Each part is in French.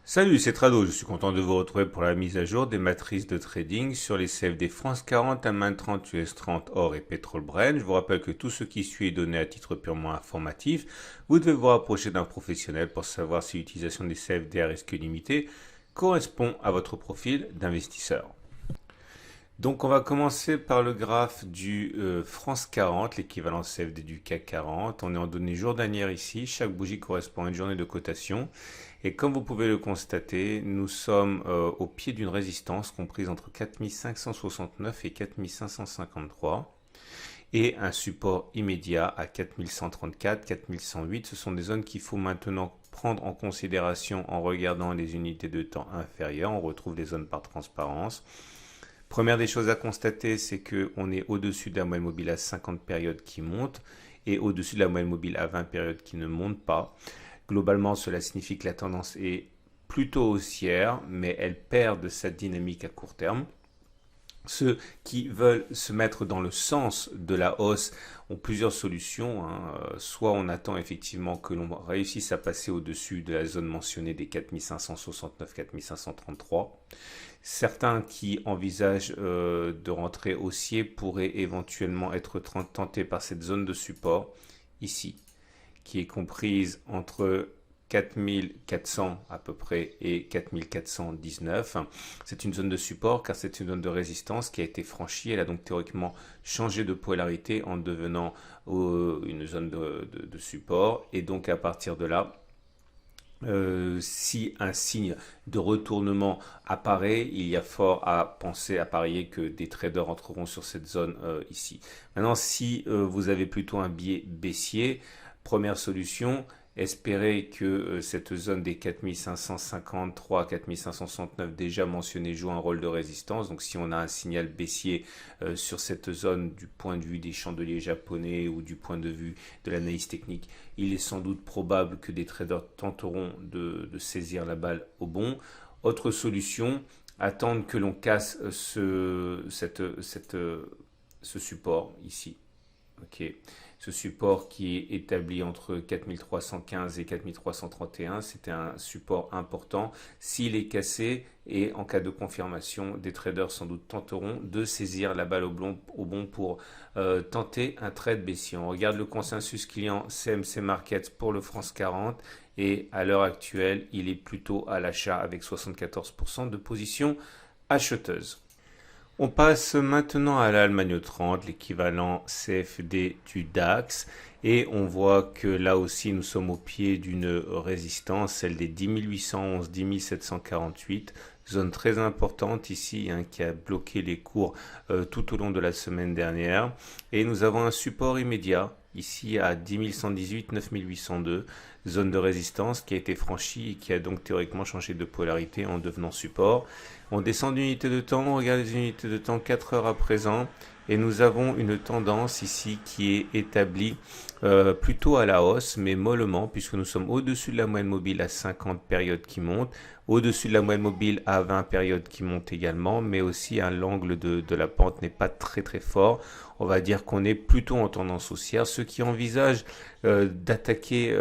Salut, c'est Trado, je suis content de vous retrouver pour la mise à jour des matrices de trading sur les CFD France 40 à main 30, US 30, or et pétrole Brent. Je vous rappelle que tout ce qui suit est donné à titre purement informatif. Vous devez vous rapprocher d'un professionnel pour savoir si l'utilisation des CFD à risque limité correspond à votre profil d'investisseur. Donc on va commencer par le graphe du France 40, l'équivalent CFD du CAC 40. On est en données journalières ici, chaque bougie correspond à une journée de cotation. Et comme vous pouvez le constater, nous sommes au pied d'une résistance comprise entre 4569 et 4553 et un support immédiat à 4134, 4108. Ce sont des zones qu'il faut maintenant prendre en considération en regardant les unités de temps inférieures. On retrouve les zones par transparence. Première des choses à constater, c'est qu'on est au-dessus de la moyenne mobile à 50 périodes qui monte et au-dessus de la moyenne mobile à 20 périodes qui ne monte pas. Globalement, cela signifie que la tendance est plutôt haussière, mais elle perd de sa dynamique à court terme. Ceux qui veulent se mettre dans le sens de la hausse ont plusieurs solutions. Soit on attend effectivement que l'on réussisse à passer au-dessus de la zone mentionnée des 4569-4533. Certains qui envisagent de rentrer haussier pourraient éventuellement être tentés par cette zone de support ici, qui est comprise entre 4400 à peu près et 4419. C'est une zone de support car c'est une zone de résistance qui a été franchie. Elle a donc théoriquement changé de polarité en devenant une zone de support. Et donc à partir de là, si un signe de retournement apparaît, il y a fort à penser, à parier que des traders entreront sur cette zone ici. Maintenant, si vous avez plutôt un biais baissier, première solution, espérer que cette zone des 4553, 4569 déjà mentionnée joue un rôle de résistance. Donc si on a un signal baissier sur cette zone du point de vue des chandeliers japonais ou du point de vue de l'analyse technique, il est sans doute probable que des traders tenteront de saisir la balle au bon. Autre solution, attendre que l'on casse ce support ici. Okay. Ce support qui est établi entre 4315 et 4331, c'était un support important. S'il est cassé et en cas de confirmation, des traders sans doute tenteront de saisir la balle au bon pour tenter un trade baissier. On regarde le consensus client CMC Markets pour le France 40 et à l'heure actuelle, il est plutôt à l'achat avec 74% de position acheteuse. On passe maintenant à l'Allemagne 30, l'équivalent CFD du DAX, et on voit que là aussi nous sommes au pied d'une résistance, celle des 10 811, 10 748, zone très importante ici qui a bloqué les cours tout au long de la semaine dernière, et nous avons un support immédiat ici à 10 118, 9 802, zone de résistance qui a été franchie et qui a donc théoriquement changé de polarité en devenant support. On descend d'unité de temps, on regarde les unités de temps 4 heures à présent et nous avons une tendance ici qui est établie plutôt à la hausse mais mollement puisque nous sommes au-dessus de la moyenne mobile à 50 périodes qui montent, au-dessus de la moyenne mobile à 20 périodes qui montent également, mais aussi l'angle de la pente n'est pas très très fort. On va dire qu'on est plutôt en tendance haussière. Ceux qui envisagent d'attaquer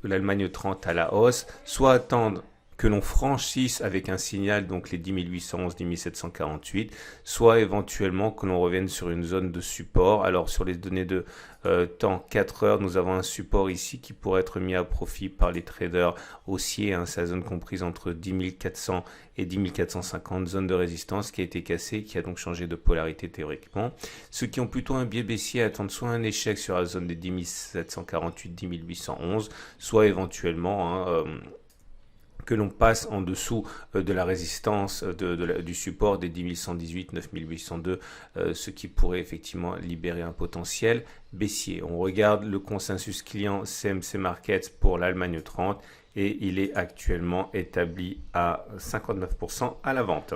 l'Allemagne 30 à la hausse, soit attendre que l'on franchisse avec un signal, donc les 10 811, 10 748, soit éventuellement que l'on revienne sur une zone de support. Alors sur les données de temps 4 heures, nous avons un support ici qui pourrait être mis à profit par les traders haussiers, sa zone comprise entre 10 400 et 10 450, zone de résistance qui a été cassée, qui a donc changé de polarité théoriquement. Ceux qui ont plutôt un biais baissier attendent soit un échec sur la zone des 10 748, 10 811, soit éventuellement que l'on passe en dessous de la résistance du support des 10 118, 9 802, ce qui pourrait effectivement libérer un potentiel baissier. On regarde le consensus client CMC Markets pour l'Allemagne 30 et il est actuellement établi à 59% à la vente.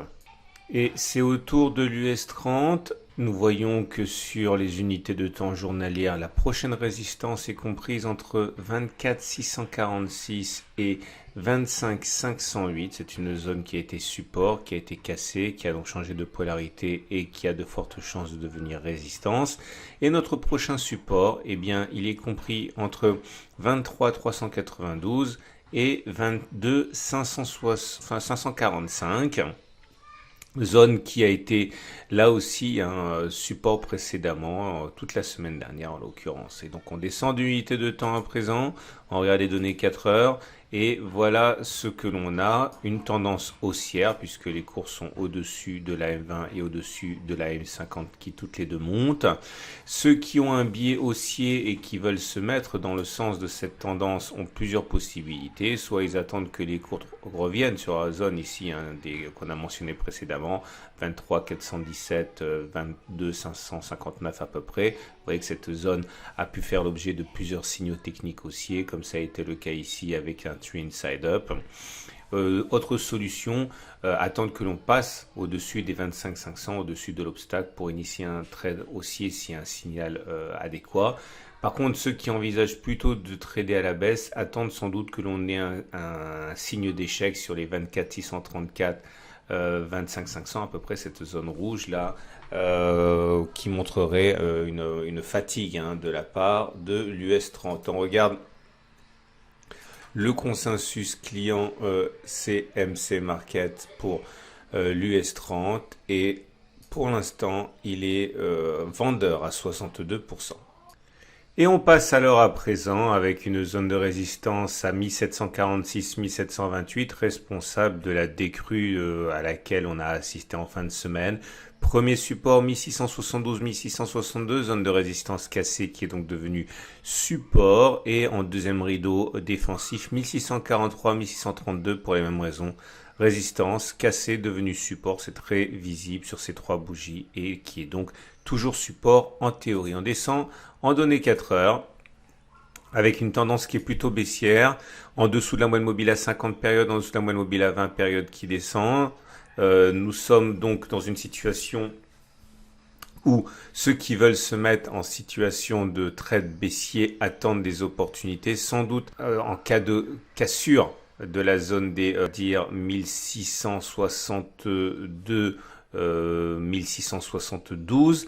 Et c'est autour de l'US 30. Nous voyons que sur les unités de temps journalières, la prochaine résistance est comprise entre 24 646 et 25 508. C'est une zone qui a été support, qui a été cassée, qui a donc changé de polarité et qui a de fortes chances de devenir résistance. Et notre prochain support, eh bien, il est compris entre 23 392 et 22 545. Zone qui a été là aussi un support précédemment, toute la semaine dernière en l'occurrence. Et donc on descend d'unité de temps à présent, on regarde les données 4 heures, et voilà ce que l'on a, une tendance haussière puisque les cours sont au-dessus de la M20 et au-dessus de la M50 qui toutes les deux montent. Ceux qui ont un biais haussier et qui veulent se mettre dans le sens de cette tendance ont plusieurs possibilités. Soit ils attendent que les cours reviennent sur la zone ici qu'on a mentionné précédemment, 23 417, 22 559 à peu près. Vous voyez que cette zone a pu faire l'objet de plusieurs signaux techniques haussiers, comme ça a été le cas ici avec un trend side up. Autre solution, attendre que l'on passe au-dessus des 25 500, au-dessus de l'obstacle pour initier un trade haussier s'il y a un signal adéquat. Par contre, ceux qui envisagent plutôt de trader à la baisse attendent sans doute que l'on ait un signe d'échec sur les 24 634, 25 500 à peu près, cette zone rouge là, qui montrerait une fatigue de la part de l'US 30. On regarde le consensus client CMC Market pour l'US 30 et pour l'instant il est vendeur à 62%. Et on passe alors à présent avec une zone de résistance à 1746-1728, responsable de la décrue à laquelle on a assisté en fin de semaine. Premier support 1672-1662, zone de résistance cassée qui est donc devenue support. Et en deuxième rideau défensif 1643-1632 pour les mêmes raisons. Résistance cassée devenue support, c'est très visible sur ces trois bougies et qui est donc toujours support en théorie. On descend en données 4 heures avec une tendance qui est plutôt baissière, en dessous de la moyenne mobile à 50 périodes, en dessous de la moyenne mobile à 20 périodes qui descend. Nous sommes donc dans une situation où ceux qui veulent se mettre en situation de trade baissier attendent des opportunités, sans doute en cas de cassure de la zone des 1662, 1672.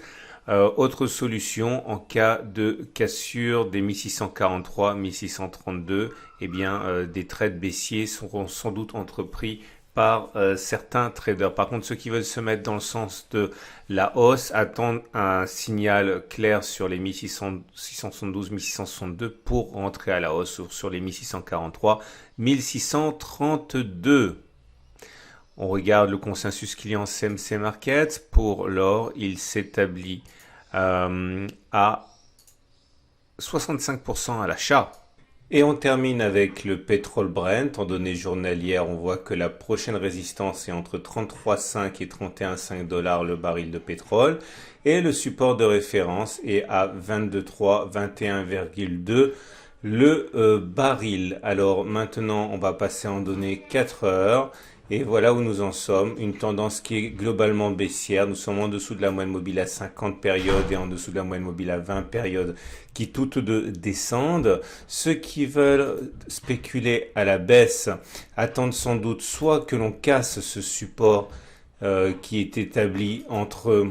Autre solution, en cas de cassure des 1643, 1632, eh bien, des trades baissiers seront sans doute entrepris par certains traders. Par contre, ceux qui veulent se mettre dans le sens de la hausse attendent un signal clair sur les 1672, 1662 pour rentrer à la hausse, sur les 1643, 1632. On regarde le consensus client CMC Market. Pour l'or, il s'établit à 65% à l'achat. Et on termine avec le pétrole Brent. En données journalières, on voit que la prochaine résistance est entre 33,5 et 31,5 $ le baril de pétrole. Et le support de référence est à 22,3, 21,2 le baril. Alors maintenant, on va passer en données 4 heures. Et voilà où nous en sommes, une tendance qui est globalement baissière. Nous sommes en dessous de la moyenne mobile à 50 périodes et en dessous de la moyenne mobile à 20 périodes qui toutes deux descendent. Ceux qui veulent spéculer à la baisse attendent sans doute soit que l'on casse ce support qui est établi entre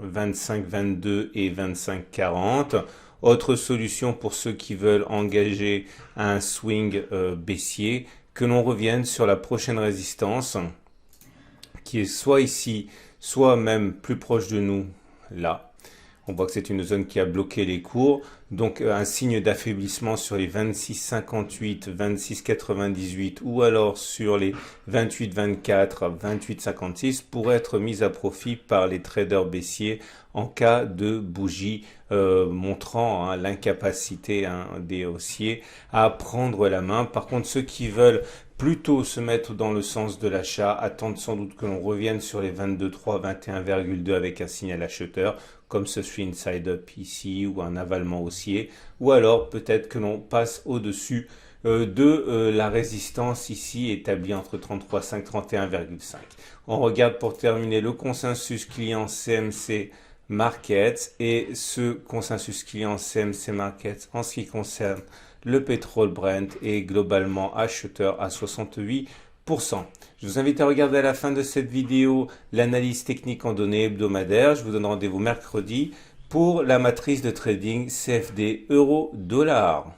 25,22 et 25,40. Autre solution pour ceux qui veulent engager un swing baissier, que l'on revienne sur la prochaine résistance qui est soit ici, soit même plus proche de nous, là. On voit que c'est une zone qui a bloqué les cours. Donc un signe d'affaiblissement sur les 26,58, 26,98 ou alors sur les 28,24, 28,56 pourrait être mis à profit par les traders baissiers en cas de bougie montrant l'incapacité des haussiers à prendre la main. Par contre, ceux qui veulent plutôt se mettre dans le sens de l'achat attendent sans doute que l'on revienne sur les 22,3, 21,2 avec un signal acheteur, comme ce fut une side up ici ou un avalement haussier, ou alors peut-être que l'on passe au-dessus de la résistance ici établie entre 33,5 31,5. On regarde pour terminer le consensus client CMC Markets et ce consensus client CMC Markets en ce qui concerne le pétrole Brent est globalement acheteur à 68%. Je vous invite à regarder à la fin de cette vidéo l'analyse technique en données hebdomadaires. Je vous donne rendez-vous mercredi pour la matrice de trading CFD euro-dollar.